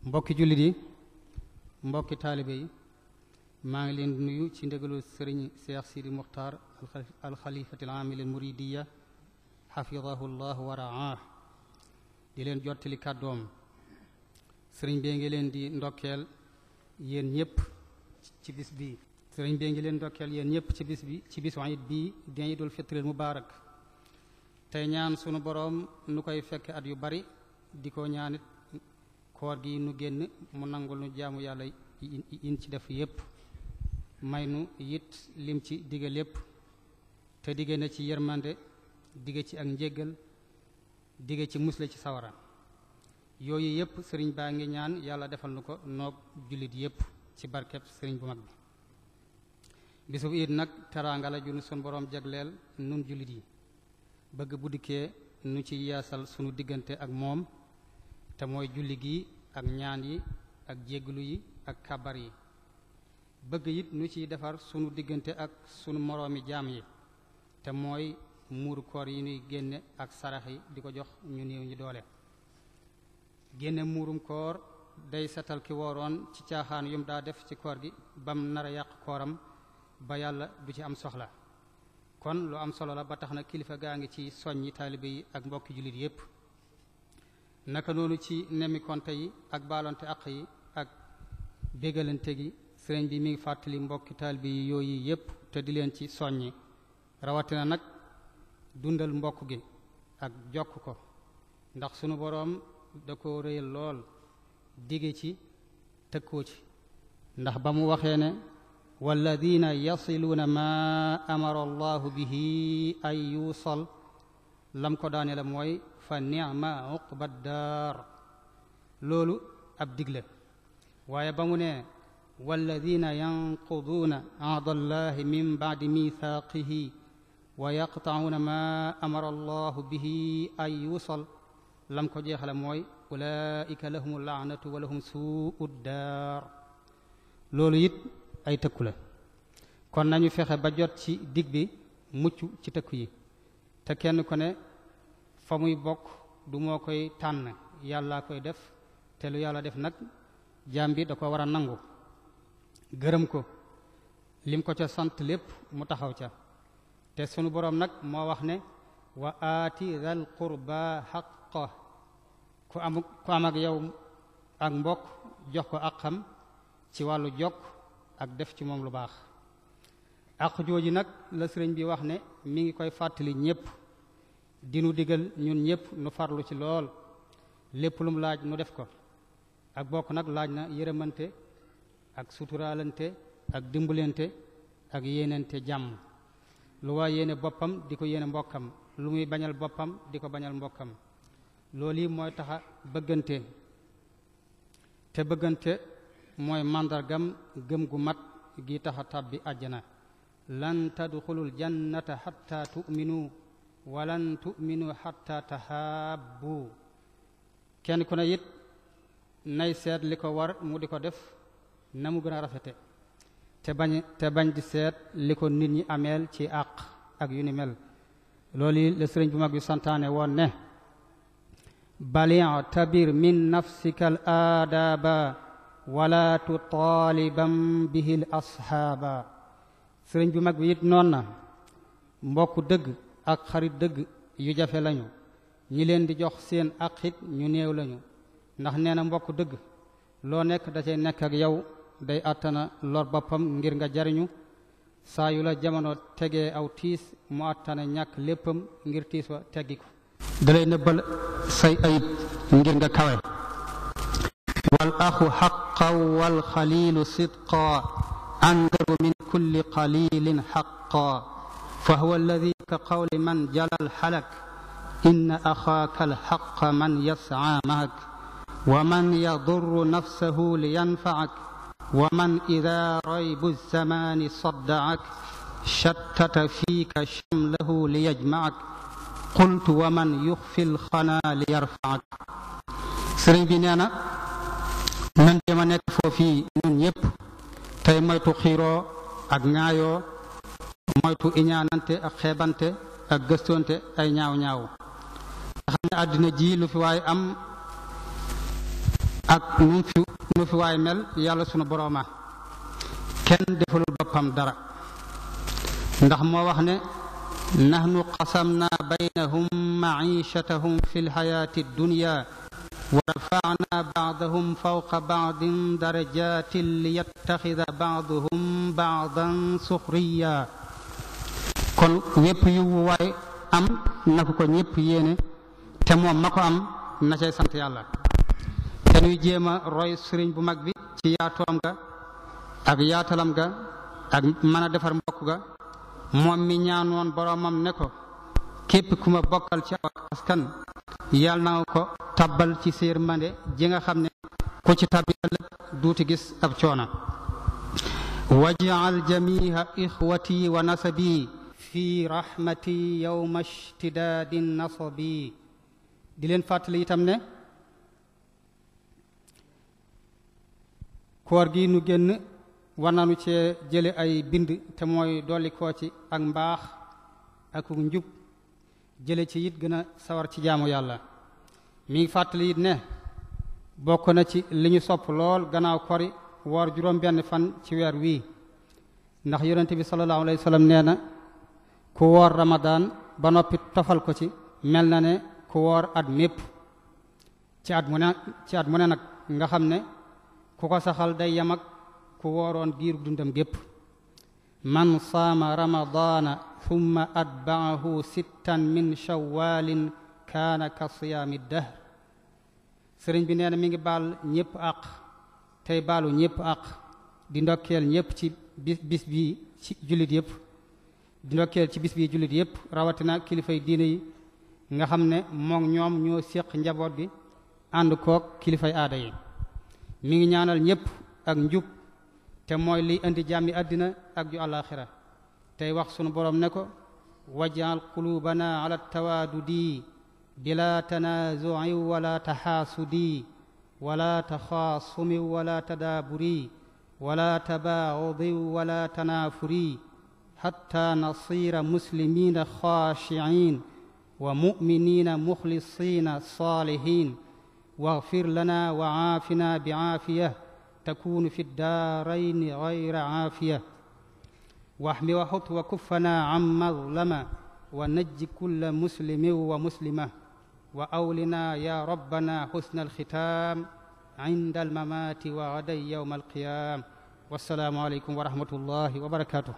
mbokki jullit yi mbokki taalibe yi maa ngi leen di nuyu ci ndégalu sëriñ Cheikh Sidi Muxtaar alxalifatil aamil muridiya xafidahu llah wa raah di leen jottali kàddoom sëriñ bee ngi leen di ndokkeel yéen ñëpp ci bis bi sëriñ bee ngi leen ndokkeel yéen ñëpp ci bis bi ci bisu iid bii di iidul fitril mubaarak tey ñaan sunu boroom nu koy fekk at yu bari di ko ñaanit koor gi nu génn mu nangul nu jaamu yàlla yin ci def yépp may nu it lim ci dige lépp te dige na ci yërmande dige ci ak njéggal dige ci musle ci sawara yooyu yépp sëriñ baa ngi ñaan yàlla defal nu ko noog jullit yépp ci barkeb sëriñ bu mag bi bisub iid nag teraanga la ju nu sun boroom jagleel nun jullit yi bëgg bu dikkee nu ci yeesal sunu diggante ak moom te mooy julli gi ak ñaan yi ak jégglu yi ak kabar yi bëgg it nu ciy defar sunu diggante ak sunu moroomi jaam yi te mooy muuru koor yi nuy génne ak sarax yi di ko jox ñu néew ñi doole génne muurum koor day setal ki wooroon ci caaxaan yum daa def ci koor gi bam nar a yàq kooram ba yàlla du ci am soxla kon lu am solo la ba tax na kilifa gaa ngi ci soññi taalibe yi ak mbokki jullit yépp naka noonu ci nemmikonte yi ak baalonte àq yi ak bégalante gi sëriñ bi mi ngi fàttali mbokki taalibe yi yooyu yépp te di leen ci soññi rawatina nag dundal mbokk gi ak jokk ko ndax sunu boroom da ko réyal lool dige ci tëkkoo ci ndax ba mu waxee ne walladina yasiluuna ma amara allahu bihi ay yuusal lam ko daane la mooy fa ni'ma uqba daar loolu ab digle waaye ba mu ne walladina yanquduuna ahda allahi min ba'di mithaaqihi wa yaqta'uuna ma amara allahu bihi ay yuusal lam ko jeexale mooy ulaika lahum laanatu wa lahum su'u daar loolu it ay tëkku la kon nañu fexe ba jot ci dig bi mucc ci tëkku yi te kenn ku ne fa muy bokk du moo koy tànn yàlla koy def te lu yàlla def nag jaam bi da ko war a nangu gërëm ko lim ko ca sant lépp mu taxaw ca te sunu boroom nag moo wax ne wa aati dal qurba xaqa ku am ak yow ak mbokk jox ko àqam ci wàllu jokk ak def ci moom lu baax àq jooji nag la sëriñ bi wax ne mi ngi koy fàttali ñépp dinu digal ñun ñépp nu farlu ci lool lépp lum laaj nu def ko ak bokk nag laaj na yërëmante ak suturaalante ak dimbalante ak yéenante jàmm lu waa yéene boppam di ko yéene mbokkam lu muy bañal boppam di ko bañal mbokkam loolu yi mooy taxa bëggante te bëggante mooy màndargam gëm gu mat gi taxa tàbbi àjjana lan tadxulul jannata xatta tu'minu walan tu'minu xatta tahabbu kenn ku ne it nay seet li ko war mu di ko def na mu gën a rafete te bañ di seet li ko nit ñi ameel ci àq ak yu ni mel loolu yi la sëriñ bu mag yu santaane woon ne bali tabir min nafsika al aadaba wala tutaaliban bihi l asxaaba sëriñ bu mag bi it noon na mbokk dëgg ak xarit dëgg yu jafe lañu ñi leen di jox seen ak it ñu néew lañu ndax nee na mbokk dëgg loo nekk da cay nekk ak yow day àttana lor boppam ngir nga jariñu saa yu la jamono tegee aw tiis mu àttana ñàkk léppam ngir tiis wa teggi ko dalay nëbbal say ayib ngir nga kawe wal axu xaqan wal xaliilu sidqa andaru min kulli qalilin xaqa fa huwa alladi ka qawli man jalal xalak inna axaaka alxaqa man yascaa mahak wa man yadurru nafsahu liyanfacak wa man ida raybu zamaani saddacak shattata fiika shamlahu liyajmacak qultu wa man yuxfi lxanaa liyarfacak sëriñ bi nee na nan jéema nekk foofii ñun ñépp tey moytu xiiroo ak ŋaayoo moytu iñaanante ak xeebante ak gëstoonte ay ñaaw-ñaaw nga xam ne àddina ji lu fi waaye am ak nu fi waay mel yàlla sunu borooma kenn defalul boppam dara ndax moo wax ne nahnu qasamna baynahum ma'ishatahum fil hayati dunya wa rafa'na ba'dahum fawqa ba'din darajatin liyattakhidha ba'duhum ba'dan sukhriya kon wépp yu waay am na ko ñépp yéene te moom ma ko am na cay sant yàlla te ñuy jéem a roy sëriñ bu mag bi ci yaatoom ga ak yaatalam ga ak mën a defar mbokk ga moom mi ñaanoon boroomam ne ko képp ku ma bokkal ci askan yàlla na ko tabbal ci séer mande ji nga xam ne ku ci tabbi ëllëg duuti gis ab coona waj'al jami'a ixwati wa nasabi fi rahmati yawma ishtidaadi nasabi di leen fàttali itam ne koor gi nu génn war nañu cee jële ay bind te mooy dolli koo ci ak mbaax ak njub jële ci it gën a sawar ci jaamu yàlla mi ngi fàttali it ne bokk na ci li ñu sopp lool gannaaw kori woor juróom benn fan ci weer wii ndax yonente bi sallallahu alayhi wa sallam nee na ku woor ramadaan ba noppi tofal ko ci mel na ne ku woor at mépp ci at mu ne nag nga xam ne ku ko saxal day yam ak ku wooroon giiru dundam gépp man saama ramadaana thumma atba'ahu sittan min shawwalin kaana ka siyaami dahr sëriñ bi nee na mi ngi baal ñépp àq tey baalu ñépp àq di ndokkeel ñépp ci bis bi ci jullit yépp di ndokkeel ci bis bi jullit yépp rawatina kilifay diine yi nga xam ne moom ñoom ñoo séq njaboot bi ànd kook kilifay aada yi mi ngi ñaanal ñépp ak njub te mooy liy indi jàmmi àddina ak ju àllaaxira tey wax sunu boroom ne ko waj'al qulubana ala tawaadudi bila tanaazu'in wala taxaasudi wala taxaasumi wala tadaaburi wala tabaagudi wala tanaafuri xatta nasira muslimina xaashiciin wa mu'minina muxlisiina saalihiin واغفر لنا وعافنا بعافية تكون في الدارين غير عافية واحم وحط وكفنا عن مظلمة ونج كل مسلم ومسلمة وأولنا يا ربنا حسن الختام عند الممات وغدا يوم القيام والسلام عليكم ورحمة الله وبركاته